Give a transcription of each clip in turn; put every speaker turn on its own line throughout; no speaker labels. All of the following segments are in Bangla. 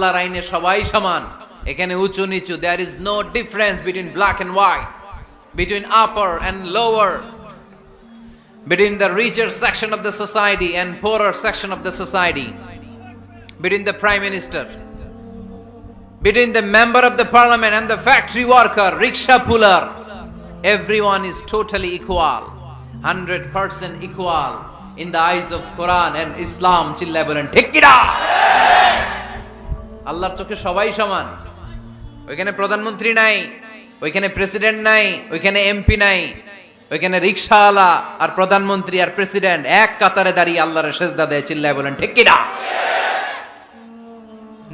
আল্লাহর আইনে সবাই সমান, এখানে উঁচু নিচু, there is no difference between black and white, between upper and lower, between the richer section of the society and poorer section of the society, between the prime minister, between the member of the parliament and the factory worker, rickshaw puller. Everyone is totally equal, 100% equal in the eyes of Quran and Islam. চিল্লায় বলেন ঠিক কি না? আল্লাহর চোখে সবাই সমান। ওইখানে প্রধানমন্ত্রী নাই, ওইখানে প্রেসিডেন্ট নাই, ওইখানে এমপি নাই, ওইখানে রিকশাওয়ালা আর প্রধানমন্ত্রী আর প্রেসিডেন্ট এক কাতারে দাঁড়িয়ে আল্লাহর সেজদা দেয়। চিল্লায় বলেন ঠিক কি না?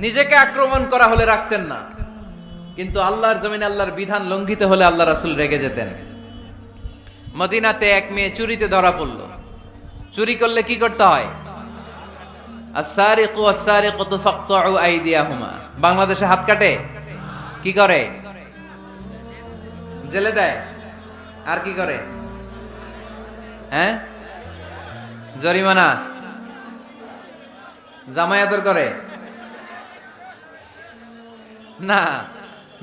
নিজেকে আক্রমণ করা হলে রাখতেন না, কিন্তু আল্লাহর জমিনে আল্লাহর বিধান লঙ্ঘিত হলে আল্লাহ রাসূল রেগে যেতেন। মদিনাতে এক মেয়ে চুরিতে ধরা পড়ল। চুরি করলে কি করতে হয়? আস-সারিকু ওয়াস-সারিকাতু ফাকতাউ আইদিয়াহুমা। বাংলাদেশে হাত কাটে, কি করে? জেলে দেয়। আর কি করে? হ্যাঁ, জরিমানা, জামাই আদর করে না,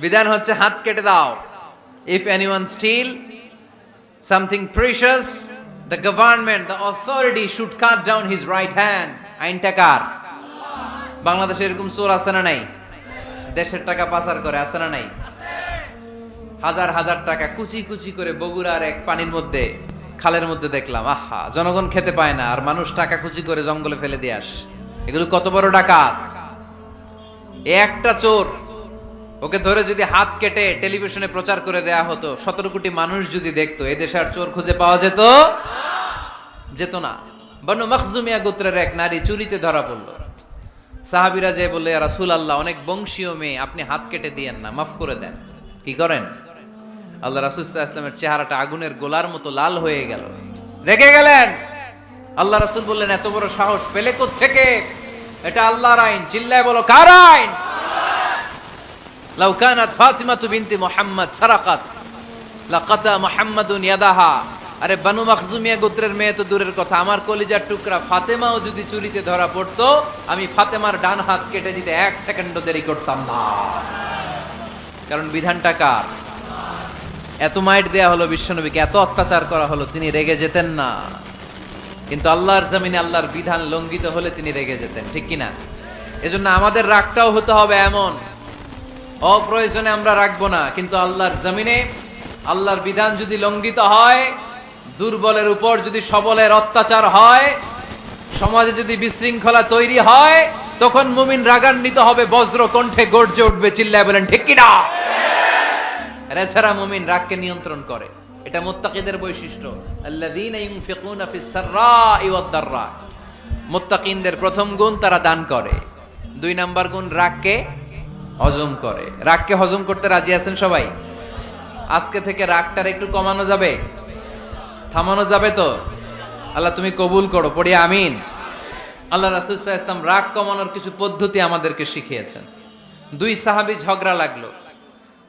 বিধান হচ্ছে হাত কেটে দাও। If anyone steal something precious, the government, the authority should cut down his right hand. আইনটা কার? বাংলাদেশে এরকম চোর আছে না নাই? দেশের টাকা পাচার করে, আছে না নাই? হাজার হাজার টাকা কুচি কুচি করে বগুড়ার এক পানির মধ্যে, খালের মধ্যে দেখলাম। আহা, জনগণ খেতে পায় না আর মানুষ টাকা কুচি করে জঙ্গলে ফেলে দিয়ে আস। এগুলো কত বড় ডাকাত! একটা চোর, ওকে ধরে যদি হাত কেটে টেলিভিশনে প্রচার করে দেয়া হতো, 17 কোটি মানুষ যদি দেখতো, এই দেশে আর চোর খুঁজে পাওয়া যেত না। বনু মখজুমিয়া গোত্রের এক নারী চুরিতে ধরা পড়ল। সাহাবীরা যে বললে, ইয়া রাসূলুল্লাহ, অনেক বংশীয় মেয়ে, আপনি হাত কেটে দিয়েন না, মাফ করে দেন। কি করেন? আল্লাহ রাসূল সাল্লাল্লাহু আলাইহি ওয়াসাল্লামের চেহারাটা আগুনের গোলার মতো লাল হয়ে গেল, রেগে গেলেন। আল্লাহ রাসূল বললেন, এত বড় সাহস পেলে কোত্থেকে? এটা আল্লাহর আইন। চিল্লায় বলো, কার আইন? লাউ কানাত ফাতিমাতু বিনতি মুহাম্মদ সারাকাত লাকাতা মুহাম্মাদুন ইয়াদাহা। আরে বনু মখজুমিয়া গোত্রের মেয়ে তো দূরের কথা, আমার কলিজার টুকরা ফাতেমাও যদি চুরিতে ধরা পড়তো, আমি ফাতেমার ডান হাত কেটে দিতে 1 সেকেন্ডও দেরি করতাম না। কারণ বিধানটা কার? এত মাইট দেয়া হলো বিশ্বনবীকে, এত অত্যাচার করা হলো, তিনি রেগে যেতেন না। কিন্তু আল্লাহর জমিনে আল্লাহর বিধান লঙ্ঘিত হলে তিনি রেগে যেতেন, ঠিক কিনা? এজন্য আমাদের রাগটাও হতে হবে এমন, অপ্রয়োজনে আমরা রাখবো না, কিন্তু আল্লাহর জমিনে আল্লাহর বিধান যদি লঙ্ঘিত হয়, দুর্বলের উপর যদি সবলের অত্যাচার হয়, সমাজে যদি বিশৃঙ্খলা তৈরি হয়, তখন মুমিন রাগান্বিত হবে, বজ্র কণ্ঠে গর্জে উঠবে। চিল্লায় বলেন ঠিক কিনা? এছাড়া মুমিন রাগকে নিয়ন্ত্রণ করে, এটা মুত্তাকিদের বৈশিষ্ট্য। আল্লাযীনা ইউনফিকুনা ফিস সাররাই ওয়াদ দাররা। মুত্তাকিনদের প্রথম গুণ, তারা দান করে। 2 নাম্বার গুণ, রাগকে হজম করে। রাগকে হজম করতে রাজি আছেন সবাই? আজকে থেকে রাগটার একটু কমানো যাবে, থামানো যাবে তো? আল্লাহ তুমি কবুল করো, পড়ি আমিন। আল্লাহ রাসূল সাল্লাল্লাহু আলাইহি ওয়াসাল্লাম রাগ কমানোর কিছু পদ্ধতি আমাদেরকে শিখিয়েছেন। 2 সাহাবী ঝগড়া লাগলো,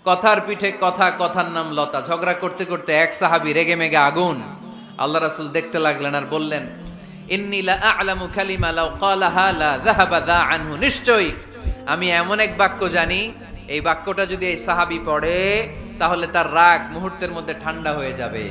কথার পিঠে কথা, কথার নাম লতা। ঝগড়া করতে করতে এক সাহাবী রেগে মেগে আগুন। আল্লাহ রাসূল দেখতে লাগলেন আর বললেন, ইন্নী লা আ'লামু কালিমা লাউ ক্বালাহা লা যাহাবা যা আনহু। নিশ্চয়ই আমি এমন এক বাক্য জানি, এই বাক্যটা যদি এই সাহাবী পড়ে, তাহলে তার রাগ মুহূর্তের মধ্যে ঠান্ডা হয়ে যাবে।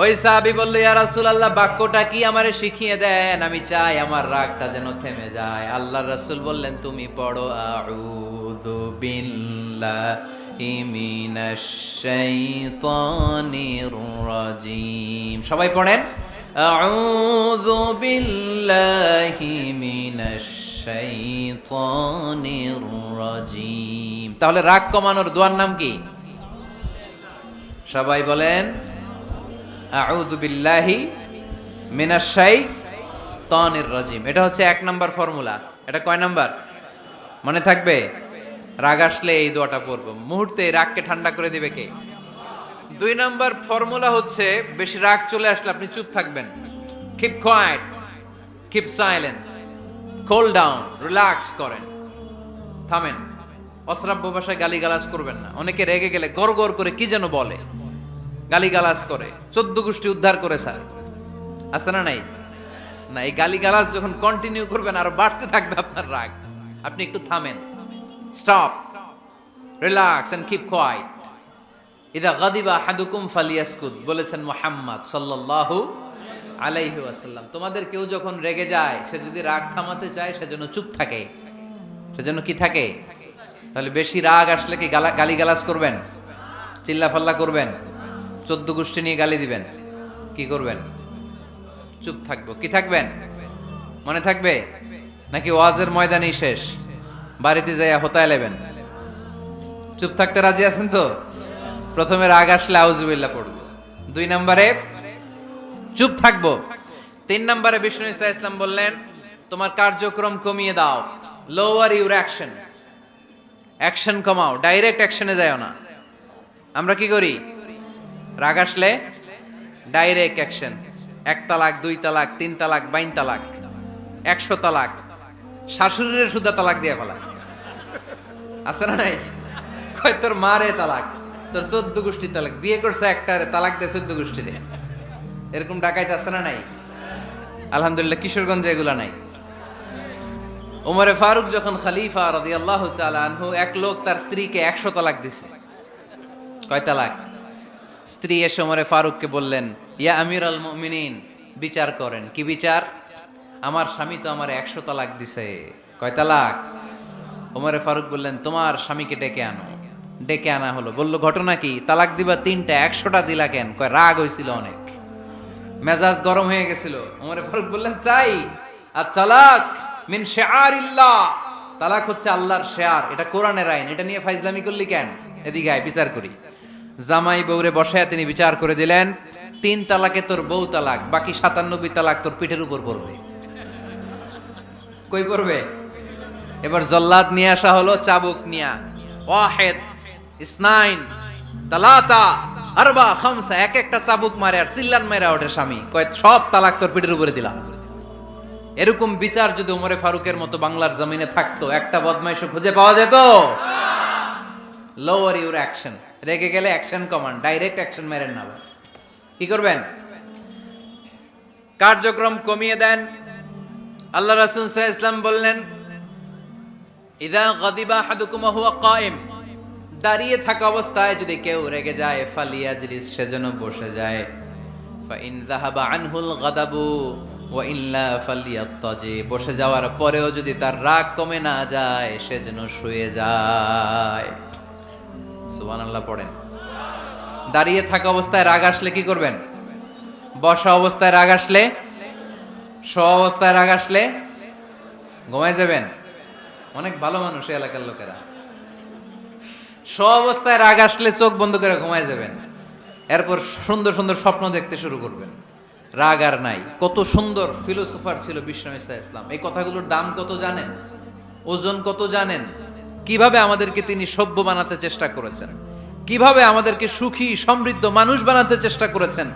ওই সাহাবী বলল, ইয়া রাসূলুল্লাহ, বাক্যটা কি আমারে শিখিয়ে দেন, আমি চাই আমার রাগটা যেন থেমে যায়। আল্লাহর রাসূল বললেন, তুমি পড়ো, আউযু বিল্লাহি মিনাশ শাইতানির রাজীম। সবাই পড়েন, আউযু বিল্লাহি মিনাশ শাইতানির রাজীম। তাহলে রাগ কমানোর দোয়ার নাম কি? সবাই বলেন, আউযু বিল্লাহি মিনাশ শাইতানির রাজীম। এটা হচ্ছে 1 নাম্বার ফর্মুলা। এটা কয় নাম্বার? মনে থাকবে? রাগ আসলে এই দোয়াটা পড়বো, মুহূর্তে রাগকে ঠান্ডা করে দিবে কে? 2 নাম্বার ফর্মুলা হচ্ছে, বেশি রাগ চলে আসলে আপনি চুপ থাকবেন। Keep quiet, keep silent, cool down, relax করেন, থামেন। অশ্রাব্য ভাষায় গালিগালাজ করবেন না। অনেকে রেগে গেলে গড় গড় করে কি যেন বলে, গালিগালাজ করে, 14 গোষ্ঠী উদ্ধার করে স্যার, আছে না নাই? না, এই গালিগালাজ যখন কন্টিনিউ করবেন, আরো বাড়তে থাকবে আপনার রাগ। আপনি একটু থামেন, stop, relax and keep quiet. ইদা গাদিবা আহাদুকুম ফালিয়াসকুত বলেছেন মুহাম্মদ সাল্লাল্লাহু আলাইহি ওয়াসাল্লাম। তোমাদের কেউ যখন রেগে যায়, সে যদি রাগ থামাতে চায় সেজন্য চুপ থাকে, সেজন্য কি থাকে? তাহলে বেশি রাগ আসলে কি গালিগালাজ করবেন, চিল্লাফাল্লা করবেন, 14 গোষ্ঠী নিয়ে গালি দিবেন, কি করবেন? চুপ থাকবো। কি থাকবেন? মনে থাকবে নাকি ওয়াজের ময়দানেই শেষ, বাড়িতে যাইয়া হোতায় লেবেন? চুপ থাকতে রাজি আছেন তো? প্রথমে রাগ আসলে আউযুবিল্লাহ পড়বো, 2 নম্বরে চুপ থাকবো, 3 নম্বরে বিষ্ণু ঈসা ইসলাম বললেন তোমার কার্যক্রম কমিয়ে দাও, লোয়ার ইউর অ্যাকশন, অ্যাকশন কমাও, ডাইরেক্ট অ্যাকশনে যাও না। আমরা কি করি? রাগ আসলে ডাইরেক্ট অ্যাকশন, 1 তালাক, 2 তালাক, 3 তালাক, 22 তালাক, 100 তালাক, শাশুড়ির সুদা তালাক দিয়ে ফেলা আছে না নাই? কয় তোর মারে তালাক, তোর 14 গোষ্ঠী তালাক, বিয়ে করছে একটারে তালাক দিয়ে 14 গোষ্ঠীরে, এরকম ডাকাইতে আছে না নাই? আলহামদুলিল্লাহ কিশোরগঞ্জে এগুলা নাই। ওমরে ফারুক যখন খলিফা রাদিয়াল্লাহু তাআলা আনহু, এক লোক তার স্ত্রীকে 100 তালাক দিছে। কয় তালাক? স্ত্রী এসে ওমরে ফারুককে বললেন, ইয়া আমিরুল মুমিনিন, বিচার করেন। কি বিচার? আমার স্বামী তো আমার 100 তালাক দিছে। কয় তালাক? ওমরে ফারুক বললেন, তোমার স্বামীকে ডেকে আনো। ডেকে আনা হলো। বলল, ঘটনা কি? তালাক দিবা 3টা, 100টা দিলা কেন? কয় রাগ হয়েছিল অনেক, মেজাজ গরম হয়ে গেছিল। ওমরে ফারুক বললেন, চাই আর তালাক মিন শিআরিল্লাহ, তালাক হচ্ছে আল্লাহর শিয়ার, এটা কোরআনের আইন, এটা নিয়ে ফাইজলামি করলি কেন? এদিকে আয়, বিচার করি। জামাই বউরে বসায় তিনি বিচার করে দিলেন, 3 তালাকে তোর বউ তালাক, বাকি 97 তালাক তোর পিঠের উপর পড়বে। কই পড়বে? এবার জল্লাদ নিয়ে আসা হলো, চাবুক নিয়া, ওয়াহিদ, ইসনাইন, তালাতা, আরবা, খামসা, এক একটা চাবুক মারে আর চিল্লান মেরা ওঠে স্বামী, কয় সব তালাক তোর পিঠের উপরে দিলাম। এরকম বিচার যদি ওমরে ফারুকের মতো বাংলার জমিনে থাকতো, একটা বদমাইশও খুঁজে পাওয়া যেত? লোয়ার ইউর অ্যাকশন, রেগে গেলে অ্যাকশন কমান, ডাইরেক্ট অ্যাকশন মেরেন না। কি করবেন? কার্যক্রম কমিয়ে দেন। আল্লাহ রাসূল সাল্লাল্লাহু আলাইহি ওয়াসাল্লাম বললেন, ইযা গাদিবা আহাদুকুম ওয়া হুয়া কায়েম, দাঁড়িয়ে থাকা অবস্থায় যদি কেউ রেগে যায়, ফালিয়াজলিস, সেজন্য বসে যায়। ফা ইন যাহাবা আনহুল গাদাবু ওয়া ইল্লা ফালিয়াত্তাজি, বসে যাওয়ার পরেও যদি তার রাগ কমে না যায়, সেজন্য শুয়ে যায়। সুবহানাল্লাহ পড়েন। দাঁড়িয়ে থাকা অবস্থায় রাগ আসলে কি করবেন? বসা অবস্থায় রাগ আসলে, শোয়া অবস্থায় রাগ আসলে ঘুমায় যাবেন। অনেক ভালো মানুষ এই এলাকার লোকেরা, শোয়া অবস্থায় রাগ আসলে চোখ বন্ধ করে ঘুমায় যাবেন, এরপর সুন্দর সুন্দর স্বপ্ন দেখতে শুরু করবেন। রাগ আর নাই। কত সুন্দর ফিলোসোফার ছিল বিষ্ণু ঈসা ইসলাম। এই কথাগুলোর দাম কত জানেন? ওজন কত জানেন? কিভাবে আমাদেরকে তিনি সভ্য বানাতে চেষ্টা করেছেন, কিভাবে আমাদেরকে সুখী সমৃদ্ধ মানুষ বানাতে চেষ্টা করেছেন।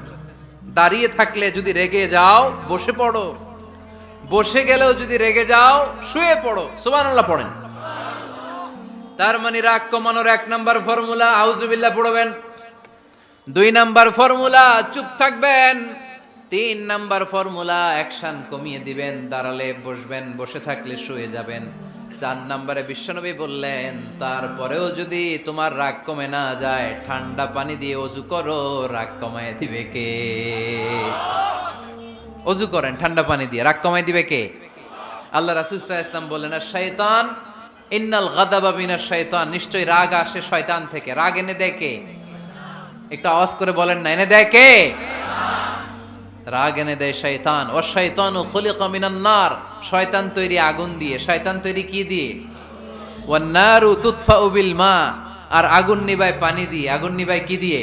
দাঁড়িয়ে থাকলে যদি রেগে যাও, বসে পড়ো, বসে গেলেও যদি রেগে যাও, শুয়ে পড়ো। সুবহানাল্লাহ পড়েন। তার মানে রাগ কমানোর 1 নাম্বার ফর্মুলা আউযুবিল্লাহ পড়বেন, 2 নাম্বার ফর্মুলা চুপ থাকবেন, 3 নাম্বার ফর্মুলা অ্যাকশন কমিয়ে দিবেন, দাঁড়ালে বসবেন, বসে থাকলে শুয়ে যাবেন। 4 নাম্বারে বিশ্বনবী বললেন, তারপরেও যদি তোমার রাগ কমে না যায়, ঠান্ডা পানি দিয়ে ওযু করো, রাগ কমায় দিবে কে? ওযু করেন ঠান্ডা পানি দিয়ে, রাগ কমায় দিবে কে? আল্লাহ রাসূল সাল্লাল্লাহু আলাইহি ওয়াসাল্লাম বললেন, আর শয়তান, ইন্নাল গাদাবা মিনাশ শয়তান, নিশ্চয়ই রাগ আসে শয়তান থেকে। রাগ এনে দেয় কে? একটু আওয়াজ করে বলেন না, এনে দেয় কে? রাগ এনে দেয় শয়তান। ও শয়তানু খুলিকা মিনান নার, শয়তান তৈরি আগুন দিয়ে। শয়তান তৈরি কি দিয়ে? ওয়ান নারু তুতফাউ বিল মা, আর আগুন নিভায় পানি দিয়ে। আগুন নিভায় কি দিয়ে?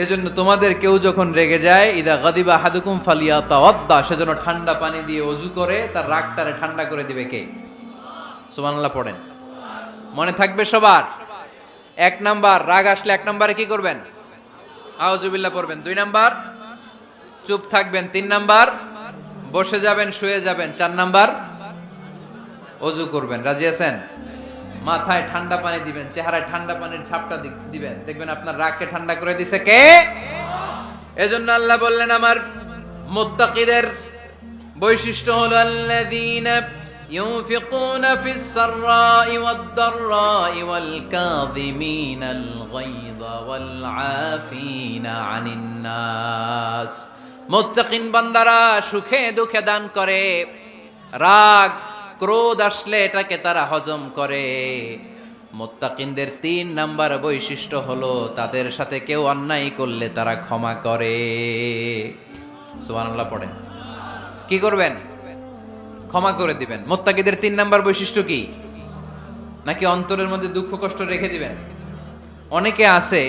এজন্য তোমাদের কেউ যখন রেগে যায়, ইদা গাদিবা আহাদুকুম ফালিয়াতাওয়াদ্দা, সেজন্য ঠান্ডা পানি দিয়ে ওযু করে তার রাগটারে ঠান্ডা করে দিবে কে? সুবহানাল্লাহ পড়েন। মনে থাকবে সবার? 1 নাম্বার, রাগ আসলে 1 নাম্বারে কি করবেন? আউযুবিল্লাহ পড়বেন। 2 নাম্বার, চুপ থাকবেন। 3 নাম্বার, বসে যাবেন, শুয়ে যাবেন। 4 নাম্বার, ওযু করবেন। রাজি আছেন? মাথায় ঠান্ডা পানি দিবেন, চেহারায় ঠান্ডা পানির ঝাপটা দিবেন, দেখবেন আপনার রাগকে ঠান্ডা করে দিছে কে? এজন্য আল্লাহ বললেন, আমার মুত্তাকিদের বৈশিষ্ট্য হলো আল্লাযীনা ينفقون في السراء والضراء والكاظمين الغيظ والعافين عن الناس মুত্তাকিন বান্দারা সুখে দুঃখে দান করে, রাগ ক্রোধ আসলে এটাকে তারা হজম করে। মুত্তাকিনদের 3 নাম্বার বৈশিষ্ট্য হলো তাদের সাথে কেউ অন্যায় করলে তারা ক্ষমা করে। সুবহানাল্লাহ পড়েন। কি করবেন? ক্ষমা করে দিবেন। মুত্তাকিদের 3 নাম্বার বৈশিষ্ট্য কি? নাকি অন্তরের মধ্যে দুঃখ কষ্ট রেখে দিবেন? অনেকে আছে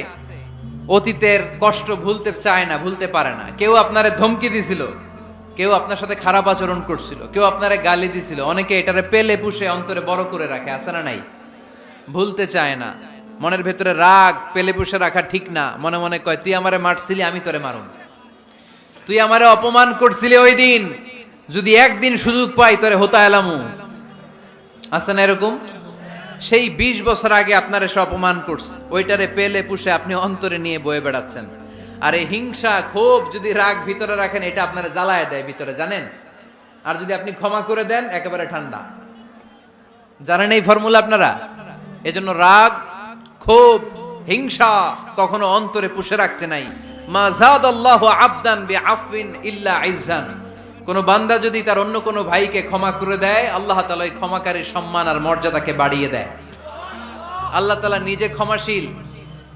অতীতের কষ্ট ভুলতে চায় না, ভুলতে পারে না। কেউ আপনারে ধমকি দিছিল, কেউ আপনার সাথে খারাপ আচরণ করছিল, কেউ আপনারে গালি দিছিল, অনেকে এটারে পেলে পুষে অন্তরে বড় করে রাখে, আছে না নাই? ভুলতে চায় না। মনের ভেতরে রাগ পেলে পুষে রাখা ঠিক না। মনে মনে কয় তুই আমারে মারছিলি, আমি তোরে মারুম। তুই আমারে অপমান করছিলি ওই দিন, যদি একদিন সুযোগ পাই তোরে হতা এলামু। আছে না এরকম? সেই 20 বছর আগে আপনারে সে অপমান করছে, ওইটারে পেলে পুষে আপনি অন্তরে নিয়ে বয়ে বেড়াচ্ছেন। আর এই হিংসা ক্ষোভ যদি রাগ ভিতরে রাখেন, এটা আপনারে জ্বালায় দেয় ভিতরে, জানেন? আর যদি আপনি ক্ষমা করে দেন, একেবারে ঠান্ডা। জানেন এই ফর্মুলা আপনারা? এজন্য রাগ ক্ষোভ হিংসা কখনো অন্তরে পুষে রাখতে নাই। মা যাদাল্লাহু আবদান বিআফওয়িন ইল্লা ইজ্জান। কোন বান্দা যদি তার অন্য কোন ভাইকে ক্ষমা করে দেয়, আল্লাহ তাআলা ওই ক্ষমাকারীর সম্মান আর মর্যাদাকে বাড়িয়ে দেয়। আল্লাহ তাআলা নিজে ক্ষমাশীল,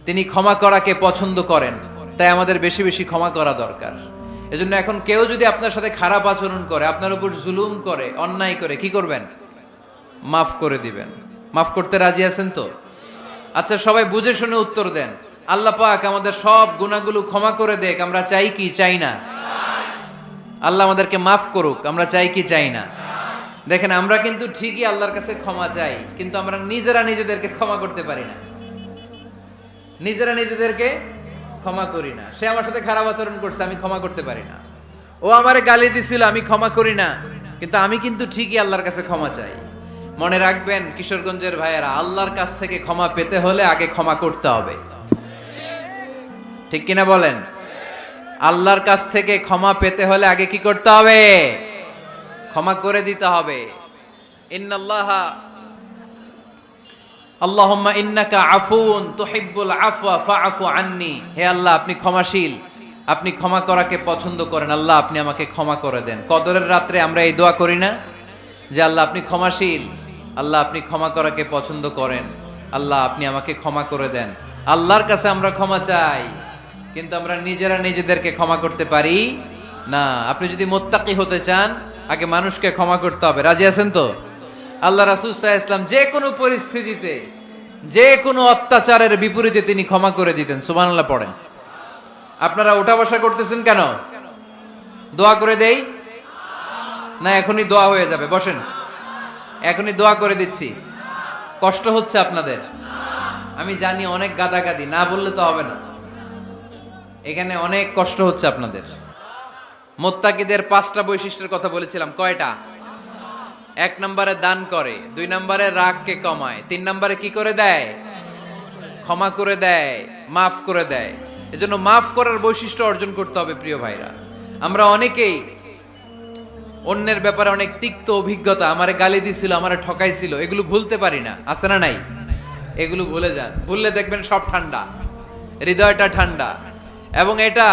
তিনি ক্ষমা করাকে পছন্দ করেন। তাই আমাদের বেশি বেশি ক্ষমা করা দরকার। এজন্য এখন কেউ যদি আপনার সাথে খারাপ আচরণ করে, আপনার উপর জুলুম করে, অন্যায় করে, কি করবেন? মাফ করে দিবেন। মাফ করতে রাজি আছেন তো? আচ্ছা, সবাই বুঝে শুনে উত্তর দেন। আল্লাহ পাক আমাদের সব গুনাহগুলো ক্ষমা করে দেখ, আমরা চাই কি চাই না? আল্লাহ আমাদেরকে মাফ করুক, আমরা চাই কি চাই না? দেখেন, আমরা কিন্তু ঠিকই আল্লাহর কাছে ক্ষমা চাই, কিন্তু আমরা নিজেরা নিজেদেরকে ক্ষমা করতে পারি না। নিজেরা নিজেদেরকে ক্ষমা করি না। সে আমার সাথে খারাপ আচরণ করছে, আমি ক্ষমা করতে পারি না। ও আমারে গালি দিছিল, আমি ক্ষমা করি না, কিন্তু আমি কিন্তু ঠিকই আল্লাহর কাছে ক্ষমা চাই। মনে রাখবেন কিশোরগঞ্জের ভাইয়েরা, আল্লাহর কাছ থেকে ক্ষমা পেতে হলে আগে ক্ষমা করতে হবে। ঠিক কিনা বলেন? আল্লাহর কাছ থেকে ক্ষমা পেতে হলে আগে কি করতে হবে? ক্ষমা করে দিতে হবে। ইন্নাল্লাহা আল্লাহুম্মা ইন্নাকা আফুন তুহিব্বুল আফওয়া ফাআফু আন্নি। হে আল্লাহ, আপনি ক্ষমাশীল, আপনি ক্ষমা করাকে পছন্দ করেন। আল্লাহ, আপনি আমাকে ক্ষমা করে দেন। কদরের রাত্রে আমরা এই দোয়া করি না যে আল্লাহ আপনি ক্ষমাশীল, আল্লাহ আপনি ক্ষমা করাকে পছন্দ করেন, আল্লাহ আপনি আমাকে ক্ষমা করে দেন। আল্লাহর কাছে আমরা ক্ষমা চাই, কিন্তু আমরা নিজেরা নিজেদেরকে ক্ষমা করতে পারি না। আপনি যদি মুত্তাকি হতে চান, আগে মানুষকে ক্ষমা করতে হবে। রাজি আছেন তো? আল্লাহ রাসূল সাল্লাল্লাহু আলাইহি ওয়াসাল্লাম যে কোনো পরিস্থিতিতে, যে কোনো অত্যাচারের বিপরীতে তিনি ক্ষমা করে দিতেন। সুবহানাল্লাহ পড়েন। আপনারা ওঠা বসা করতেছেন কেন? দোয়া করে দেই না? এখনই দোয়া হয়ে যাবে, বসেন। এখনই দোয়া করে দিচ্ছি। কষ্ট হচ্ছে আপনাদের? আমি জানি অনেক গাদাগাদি, না বললে তো হবে না। এখানে অনেক কষ্ট হচ্ছে আপনাদের। মুত্তাকিদের 5টা বৈশিষ্ট্যের কথা বলেছিলাম, কয়টা? 1 নম্বরে দান করে, 2 নম্বরে রাগকে কমায়, 3 নম্বরে কি করে দেয়? ক্ষমা করে দেয়, মাফ করে দেয়। এজন্য মাফ করার বৈশিষ্ট্য অর্জন করতে হবে প্রিয় ভাইরা। আমরা অনেকেই অন্যের ব্যাপারে অনেক তিক্ত অভিজ্ঞতা, আমারে গালি দিছিল, আমারে ঠকাইছিল, এগুলো ভুলতে পারি না। আছে না নাই? এগুলো ভুলে যান। ভুললে দেখবেন সব ঠান্ডা, হৃদয়টা ঠান্ডা। এবং এটা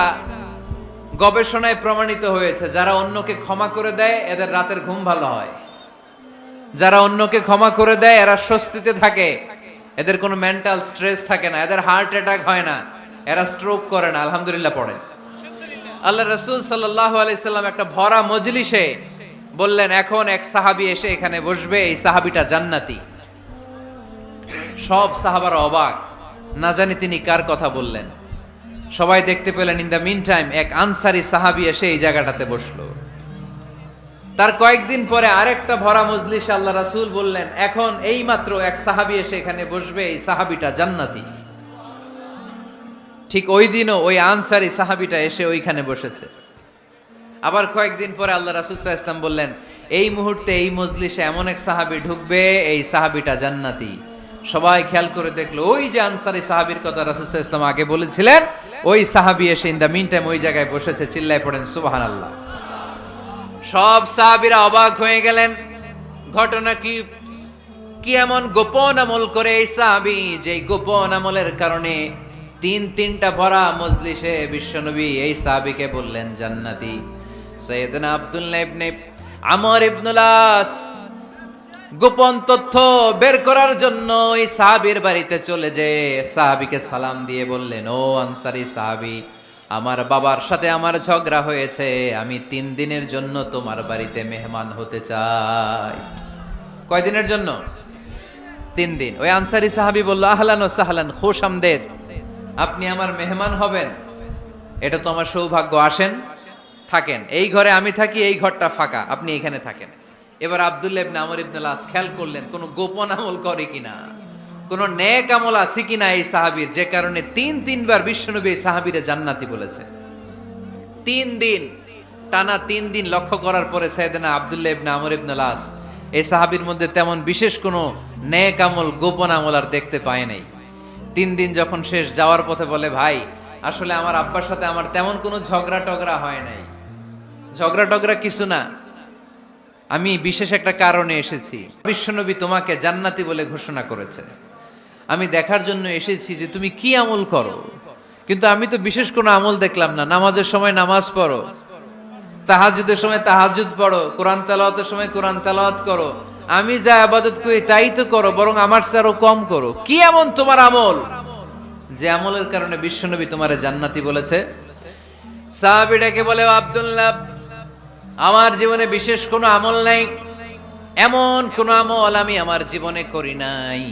গবেষণায় প্রমাণিত হয়েছে, যারা অন্যকে ক্ষমা করে দেয় এদের রাতের ঘুম ভালো হয়। যারা অন্যকে ক্ষমা করে দেয় এরা স্বস্তিতে থাকে, এদের কোনো মেন্টাল স্ট্রেস থাকে না, এদের হার্ট অ্যাটাক হয় না, এরা স্ট্রোক করে না। আলহামদুলিল্লাহ পড়েন। আল্লাহ রাসূল সাল্লাল্লাহু আলাইহি সাল্লাম একটা ভরা মজলিসে বললেন, এখন এক সাহাবী এসে এখানে বসবে, এই সাহাবীটা জান্নাতি। সব সাহাবারা অবাক, না জানি তিনি কার কথা বললেন। সবাই দেখতে পেলেন ইন দ্য মিন টাইম এক আনসারী সাহাবী এসে এই জায়গাটাতে বসলো। তার কয়েকদিন পরে আরেকটা ভরা মজলিসে আল্লাহ রাসূল বললেন, এখন এই মাত্র এক সাহাবী এসে এখানে বসবে, এই সাহাবীটা জান্নাতি। ঠিক ওই দিনও ওই আনসারী সাহাবীটা এসে ওইখানে বসেছে। আবার কয়েকদিন পরে আল্লাহ রাসূল সাল্লাল্লাহু আলাইহি ওয়াসাল্লাম বললেন, এই মুহূর্তে এই মজলিসে এমন এক সাহাবী ঢুকবে, এই সাহাবীটা জান্নাতি। সবাই খেয়াল করে দেখলো, ওই যে আনসারী সাহাবীর কথা রাসূল সাল্লাল্লাহু আলাইহি ওয়াসাল্লাম আগে বলেছিলেন, ওই সাহাবী এসে ইন দ্য মিন টাইম ওই জায়গায় বসেছে। চিল্লায় পড়েন সুবহানাল্লাহ। সব সাহাবীরা অবাক হয়ে গেলেন, ঘটনা কি? কি এমন গোপন আমল করে এই সাহাবী, যে গোপন আমলের কারণে তিনটা ভরা মজলিসে বিশ্বনবী এই সাহাবীকে বললেন জান্নাতি। সাইয়েদনা আব্দুল্লাহ ইবনে আমর ইবনুল আস গোপন তথ্য বের করার জন্য এই সাহাবীর বাড়িতে চলে যেয়ে সাহাবীকে সালাম দিয়ে বললেন, ও আনসারী সাহাবী, আমার বাবার সাথে আমার ঝগড়া হয়েছে, আমি 3 দিনের জন্য তোমার বাড়িতে মেহমান হতে চাই। কয়দিনের জন্য? 3 দিন। ওই আনসারী সাহাবী বলল, আহলান ও সাহলান, খুশ আমদেদ, আপনি আমার মেহমান হবেন, এটা তো আমার সৌভাগ্য, আসেন থাকেন, এই ঘরে আমি থাকি, এই ঘরটা ফাঁকা, আপনি এখানে থাকেন। এবার আব্দুল্লাহ ইবনে আমর ইবনুল আস খেয়াল করলেন কোন গোপন আমল করে কিনা, কোন নেক আমল আছে কিনা এই সাহাবীর, যে কারণে 3বার বিশ্বনবী এই সাহাবীরে জান্নাতি বলেছে। 3 দিন টানা 3 দিন লক্ষ্য করার পরে সাইয়েদনা আব্দুল্লাহ ইবনে আমর ইবনুল আস এই সাহাবীর মধ্যে তেমন বিশেষ কোনো নেক আমল, গোপন আমল আর দেখতে পায় নাই। 3 দিন যখন শেষ, যাওয়ার পথে বলে, ভাই আসলে আমার আব্বার সাথে আমার তেমন কোনো ঝগড়া টগড়া হয় নাই, ঝগড়া টগড়া কিছু না, আমি বিশেষ একটা কারণে এসেছি। বিশ্বনবী তোমাকে জান্নাতি বলে ঘোষণা করেছে, আমি দেখার জন্য এসেছি যে তুমি কি আমল করো, কিন্তু আমি তো বিশেষ কোনো আমল দেখলাম না। নামাজের সময় নামাজ পড়ো, তাহাজ্জুদের সময় তাহাজ্জুদ পড়ো, কোরআন তেলাওয়াতের সময় কোরআন তেলাওয়াত করো, আমি যা ইবাদত করি তাই তো করো, বরং আমার চেয়ে আরো কম করো। কি এমন তোমার আমল যে আমলের কারণে বিশ্বনবী তোমারে জান্নাতি বলেছে? সাহাবীটাকে বলে, আব্দুল্লাহ, আমার জীবনে বিশেষ কোনো আমল নাই, এমন কোন আমল আমি আমার জীবনে করি নাই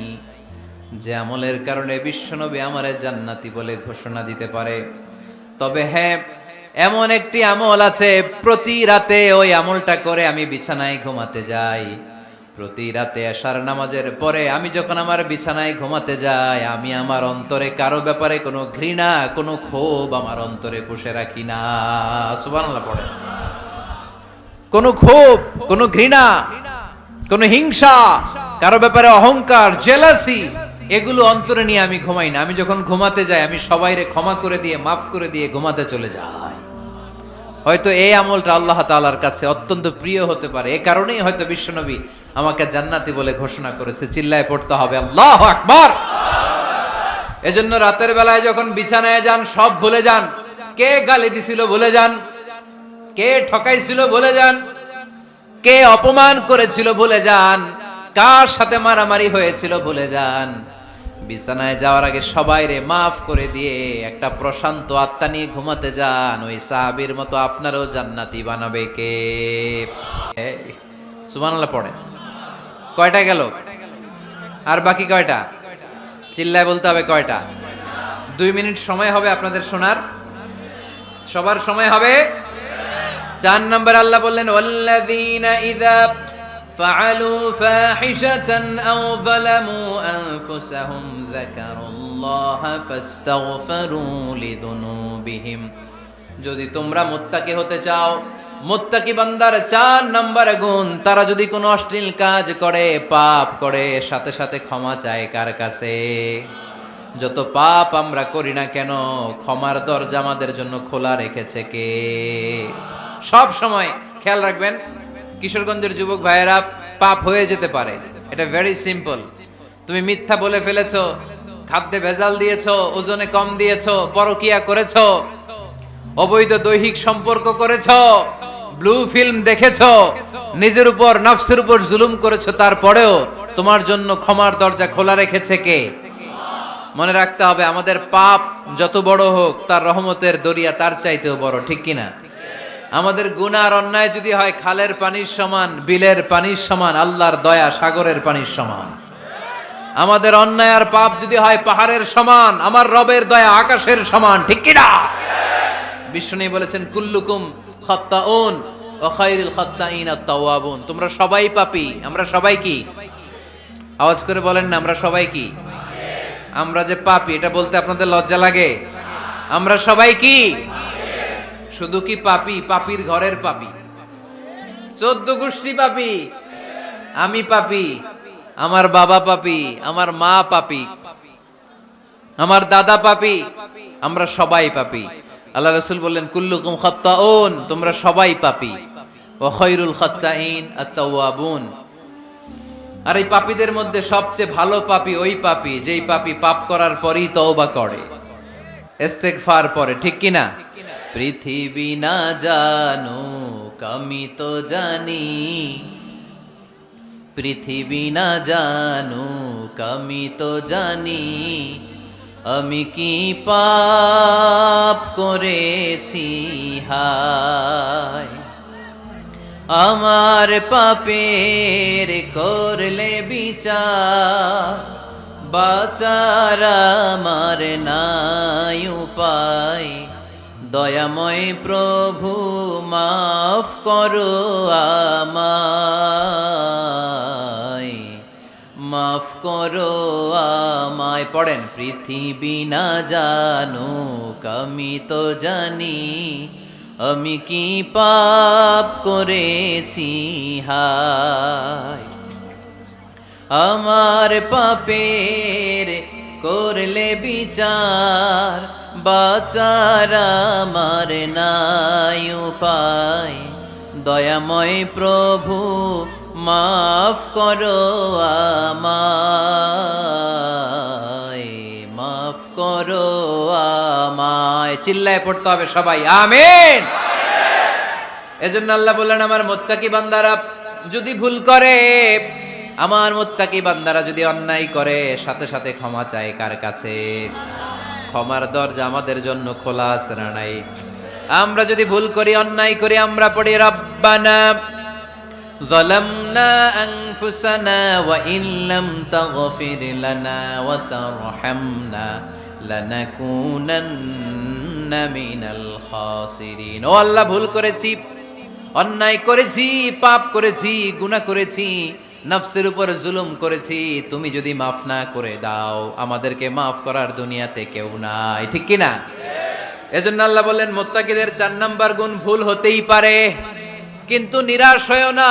যে আমলের কারণে বিশ্বনবী আমারে জান্নাতি বলে ঘোষণা দিতে পারে। তবে হ্যাঁ, এমন একটি আমল আছে, প্রতি রাতে ওই আমলটা করে আমি বিছানায় ঘুমাতে যাই। প্রতি রাতে এশার নামাজের পরে আমি যখন আমার বিছানায় ঘুমাতে যাই, আমি আমার অন্তরে কারো ব্যাপারে কোনো ঘৃণা, কোনো ক্ষোভ আমার অন্তরে পুষে রাখি না। সুবহানাল্লাহ পড়ে। কোনো ক্ষোভ, কোনো ঘৃণা, কোনো হিংসা, কারো ব্যাপারে অহংকার, জেলাসি, এগুলো অন্তরে নিয়ে আমি ঘুমাই না। আমি যখন ঘুমাতে যাই, আমি সবাইরে ক্ষমা করে দিয়ে, মাফ করে দিয়ে ঘুমাতে চলে যাই। হয়তো এই আমলটা আল্লাহ তাআলার কাছে অত্যন্ত প্রিয় হতে পারে, এই কারণেই হয়তো বিশ্বনবী আমাকে জান্নাতি বলে ঘোষণা করেছে। চিল্লায় পড়তে হবে আল্লাহু আকবার। এজন্য রাতের বেলায় যখন বিছানায় যান, সব ভুলে যান। কে গালি দিছিল ভুলে যান, কে ঠকাইছিল ভুলে যান, কে অপমান করেছিল ভুলে যান, কার সাথে মারামারি হয়েছিল ভুলে যান। বিছানায় যাওয়ার আগে সবাইরে মাফ করে দিয়ে একটা প্রশান্ত আত্মা নিয়ে ঘুমাতে যান। ওই সাহাবীর মতো আপনারও জান্নাতি বানাবে কে? সুবহানাল্লাহ পড়ে। কয়টা গেল? আর বাকি কয়টা? চিল্লায় বলতে হবে কয়টা? 2 মিনিট সময় হবে আপনাদের শোনার, সবার সময় হবে। 4 নম্বর আল্লাহ বললেন, ওয়াল্লাযীনা ইযা ফাআলু ফাহিশাতান আও যালামু আনফুসাহুম যাকারুল্লাহা ফাস্তাগফিরু লিযুনুবিহিম। যদি তোমরা মুত্তাকি হতে চাও, মুত্তাকি বান্দার 4 নম্বর গুণ, তারা যদি কোনো অশ্লীল কাজ করে, পাপ করে, সাথে সাথে ক্ষমা চায় কার কাছে? যত পাপ আমরা করি না কেন, ক্ষমার দরজা আমাদের জন্য খোলা রেখেছে কে? সব সময় খেয়াল রাখবেন, কিশোরগঞ্জের যুবক ভাইয়েরা, পাপ হয়ে যেতে পারে, এটা ভেরি সিম্পল। তুমি মিথ্যা বলে ফেলেছো, খাদ্যে ভেজাল দিয়েছো, ওজনে কম দিয়েছো, পরকিয়া করেছো, অবৈধ দৈহিক সম্পর্ক করেছো, ব্লু ফিল্ম দেখেছো, নিজের উপর, নফসের উপর জুলুম করেছো, তারপরেও তোমার জন্য ক্ষমার দরজা খোলা রেখেছে কে? মনে রাখতে হবে, আমাদের পাপ যত বড় হোক, তার রহমতের দরিয়া তার চাইতেও বড়, ঠিক কিনা? আমাদের গুনাহ আর অন্যায় যদি হয় খালের পানির সমান, বিলের পানির সমান, আল্লাহর দয়া সাগরের পানির সমান। আমাদের অন্যায় আর পাপ যদি হয় পাহাড়ের সমান, আমার রবের দয়া আকাশের সমান, ঠিক কিনা? বিষ্ণু বলেছেন, কুল্লুকুম খাত্তাউন ওয়া খায়রুল খাত্তাইন আত-তাওয়াবুন। তোমরা সবাই পাপী। আমরা সবাই কি? আওয়াজ করে বলেন না, আমরা সবাই কি? আমরা যে পাপী, এটা বলতে আপনাদের লজ্জা লাগে? আমরা সবাই কি? শুধু কি পাপী? পাপীর ঘরের পাপী, 14 গোষ্ঠী পাপী। আমি পাপী, আমার বাবা পাপী, আমার মা পাপী, আমার দাদা পাপী, আমরা সবাই পাপী। আল্লাহ রাসূল বললেন, কুল্লুকুম খাত্তাউন, তোমরা সবাই পাপী, ওয়া খায়রুল খাত্তাইন আত-তাওয়াবুন, আর এই পাপীদের মধ্যে সবচেয়ে ভালো পাপী ওই পাপী যেই পাপী পাপ করার পরই তওবা করে, ইস্তেগফার পড়ে, ঠিক কিনা? পৃথিবী না জানুক আমি তো জানি, পৃথিবী না জানুক আমি তো জানি, আমি কি পাপ করেছি হায়। আমার পাপের করলে বিচার, বাঁচার আমার নাই উপায়, দয়াময় প্রভু মাফ করো আমায়, মাফ করো আমায়। পড়েন, পৃথিবী না জানুক আমি তো জানি, আমি কি পাপ করেছি হায়। আমার পাপের করলে বিচার, বাঁচার আমার নাই উপায়, দয়াময় প্রভু মাফ করো আমায়, মাফ করো আমায়। চিল্লায় পড়তে হবে সবাই, আমিন। এজন্য আল্লাহ বললেন, আমার মুত্তাকি বান্দারা যদি ভুল করে, আমার মুত্তাকি বান্দারা যদি অন্যায় করে, সাথে সাথে ক্ষমা চায় কার কাছে? ক্ষমার দরজা আমাদের জন্য খোলা আছে না নাই? আমরা যদি ভুল করি, অন্যায় করি, আমরা পড়ি রব্বানা যালামনা আনফুসানা ওয়া ইন লাম তাগফির লানা ওয়া তারহামনা লানাকুনান্না মিনাল খাসিরিন। ও আল্লাহ, ভুল করেছি, অন্যায় করেছি, পাপ করেছি, গুনাহ করেছি, নফসের উপর জুলুম করেছি, তুমি যদি মাফ না করে দাও, আমাদেরকে মাফ করার দুনিয়াতে কেউ নাই, ঠিক কি না? এজন্য আল্লাহ বললেন, মুত্তাকিদের 4 নাম্বার গুণ, ভুল হতেই পারে কিন্তু নিরাশ হয়ো না,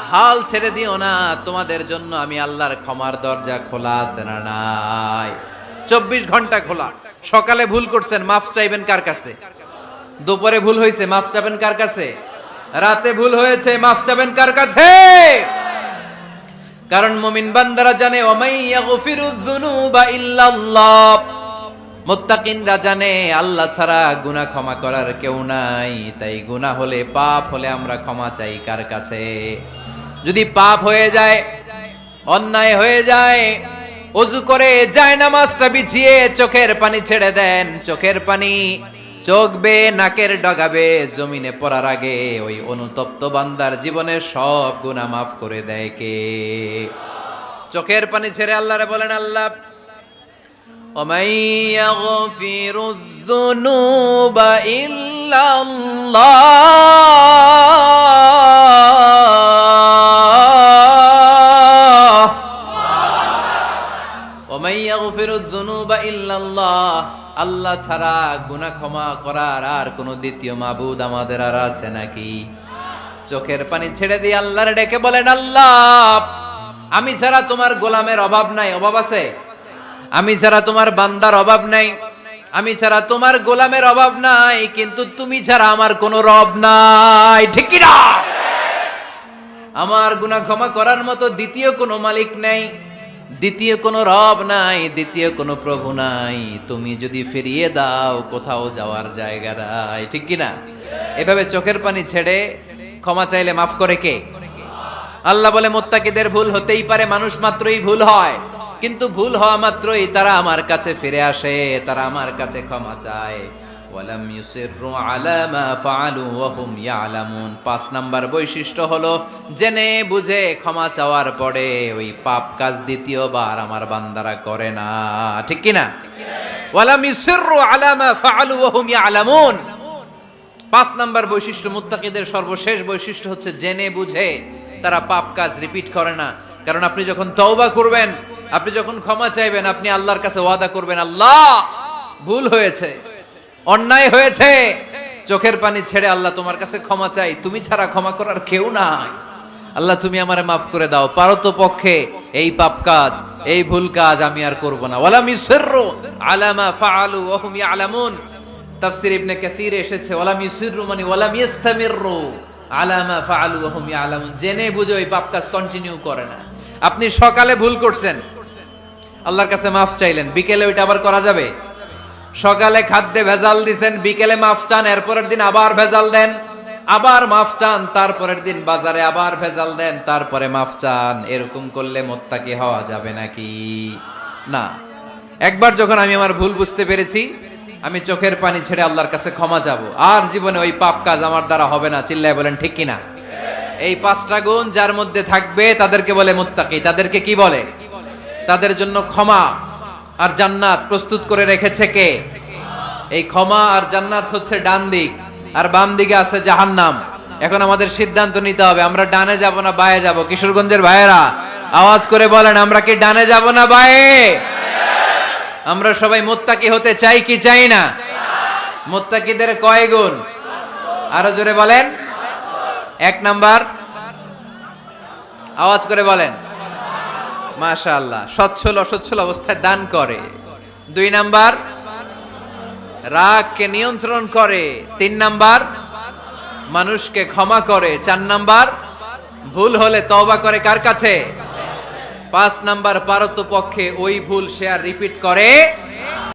হাল ছেড়ে দিও না, তোমাদের জন্য আমি আল্লাহর ক্ষমার দরজা খোলা আছে না নাই? 24 ঘন্টা খোলা। সকালে ভুল করছেন, মাফ চাইবেন কার কাছে? দুপুরে ভুল হয়েছে, মাফ চাইবেন কার কাছে? রাতে ভুল হয়েছে, মাফ চাইবেন কার কাছে? কারণ মুমিন বান্দারা জানে, ওয়ামাই ইয়াগফিরুয যুনুবা ইল্লাল্লাহ। মুত্তাকিনরা জানে আল্লাহ ছাড়া গুনাহ ক্ষমা করার কেউ নাই। তাই গুনাহ হলে, পাপ হলে আমরা ক্ষমা চাই কার কাছে? যদি পাপ হয়ে যায়, অন্যায় হয়ে যায়, ওযু করে জায়নামাজটা বিছিয়ে চোখের পানি ছেড়ে দেন। চোখের পানি চোখ বেয়ে নাকের ডগাবে জমিনে পড়ার আগে ওই অনুতপ্ত বান্দার জীবনের সব গুনাহ মাফ করে দেয় কে? চোখের পানি ছেড়ে আল্লাহরে বলেন, আল্লাহ وَمَن يَغْفِرُ الذُّنُوبَ إِلَّا اللَّهُ وَمَن يَغْفِرُ الذُّنُوبَ إِلَّا اللَّهُ। আল্লাহ ছাড়া গুনাহ ক্ষমা করার আর কোন দ্বিতীয় মাবুদ আমাদের আর আছে নাকি? চোখের পানি ছেড়ে দিয়ে আল্লাহরে ডেকে বলেন, আল্লাহ আমি ছাড়া তোমার গোলামের অভাব নাই। অভাব আছে? আমি ছাড়া তোমার বান্দার অভাব নাই, আমি ছাড়া তোমার গোলামের অভাব নাই, কিন্তু তুমি ছাড়া আমার কোনো রব নাই, ঠিক কি না? আমার গুনাহ ক্ষমা করার মতো দ্বিতীয় কোনো মালিক নাই, দ্বিতীয় কোনো রব নাই, দ্বিতীয় কোনো প্রভু নাই। তুমি যদি ফিরিয়ে দাও, কোথাও যাওয়ার জায়গা নাই, ঠিক কি না? এভাবে চোখের পানি ছেড়ে ক্ষমা চাইলে মাফ করে কে? আল্লাহ বলে, মুত্তাকিদের ভুল হতেই পারে, মানুষ মাত্রই ভুল হয়, কিন্তু ভুল হওয়া মাত্রই তারা আমার কাছে ফিরে আসে, তারা আমার কাছে ক্ষমা চায়। ওয়ালাম ইউসিররু আলা মা ফাআলু ওয়া হুম ইয়ালামুন। 5 নাম্বার বৈশিষ্ট্য হলো, জেনে বুঝে ক্ষমা চাওয়ার পরে ওই পাপ কাজ দ্বিতীয়বার আমার বান্দারা করে না, ঠিক কি না? ওয়ালাম ইউসিররু আলা মা ফাআলু ওয়া হুম ইয়ালামুন। 5 নাম্বার বৈশিষ্ট্য, মুত্তাকিদের সর্বশেষ বৈশিষ্ট্য হচ্ছে জেনে বুঝে তারা পাপ কাজ রিপিট করে না। কারণ আপনি যখন তওবা করবেন, আপনি যখন ক্ষমা চাইবেন, আপনি আল্লাহর কাছে ওয়াদা করবেন, আল্লাহ ভুল হয়েছে, অন্যায় হয়েছে, চোখের পানি ছেড়ে আল্লাহ তোমার কাছে ক্ষমা চাই, তুমি ছাড়া ক্ষমা করার কেউ নাই, আল্লাহ তুমি আমারে মাফ করে দাও, পারতো পক্ষে এই পাপ কাজ, এই ভুল কাজ আমি আর করব না। ওয়ালাম ইউসিররু আলা মা ফাআলু ওয়া হুম ইয়ালামুন। তাফসীর ইবনে কাসীর এসেছে, ওয়ালাম ইউসিররু মানে ওয়ালাম ইস্তামিররু আলা মা ফাআলু ওয়া হুম ইয়ালামুন, জেনে বুঝে ওই পাপ কাজ কন্টিনিউ করে না। আপনি সকালে ভুল করছেন, আল্লাহর কাছে মাফ চাইলেন, বিকেলে ওইটা আবার করা যাবে? সকালে খাদ্যে ভেজাল দিছেন, বিকেলে মাফ চান, এরপরের দিন আবার ভেজাল দেন, আবার মাফ চান, তারপরের দিন বাজারে আবার ভেজাল দেন, তারপরে মাফ চান। এরকম করলে মুত্তাকি হওয়া যাবে নাকি? না। একবার যখন আমি আমার ভুল বুঝতে পেরেছি, আমি চোখের পানি ছেড়ে আল্লাহর কাছে ক্ষমা চাবো, আর জীবনে ওই পাপ কাজ আমার দ্বারা হবে না। চিল্লায় বলেন ঠিক কিনা? এই 5টা গুণ যার মধ্যে থাকবে তাদেরকে বলে মুত্তাকি। তাদেরকে কি বলে? তাদের জন্য ক্ষমা আর জান্নাত প্রস্তুত করে রেখেছে কে? এই ক্ষমা আর জান্নাত হচ্ছে ডান দিক, আর বাম দিকে আছে জাহান্নাম। এখন আমাদের সিদ্ধান্ত নিতে হবে, আমরা ডানে যাব না বায়ে যাব। কিশোরগঞ্জের ভাইয়েরা আওয়াজ করে বলেন, আমরা কি ডানে যাব না বায়ে? আমরা সবাই মুত্তাকি হতে চাই কি চাই না? মুত্তাকিদের কয় গুণ? আরো জোরে বলেন। 1 নাম্বার, আওয়াজ করে বলেন। মাশাআল্লাহ, সচ্ছল অসচ্ছল অবস্থায় দান করে। 2 নাম্বার, রাগকে নিয়ন্ত্রণ করে। 3 নাম্বার, মানুষকে ক্ষমা করে। 4 নাম্বার, ভুল হলে তওবা করে কার কাছে? 5 নাম্বার, পারতপক্ষে ওই ভুল সে আর রিপিট করে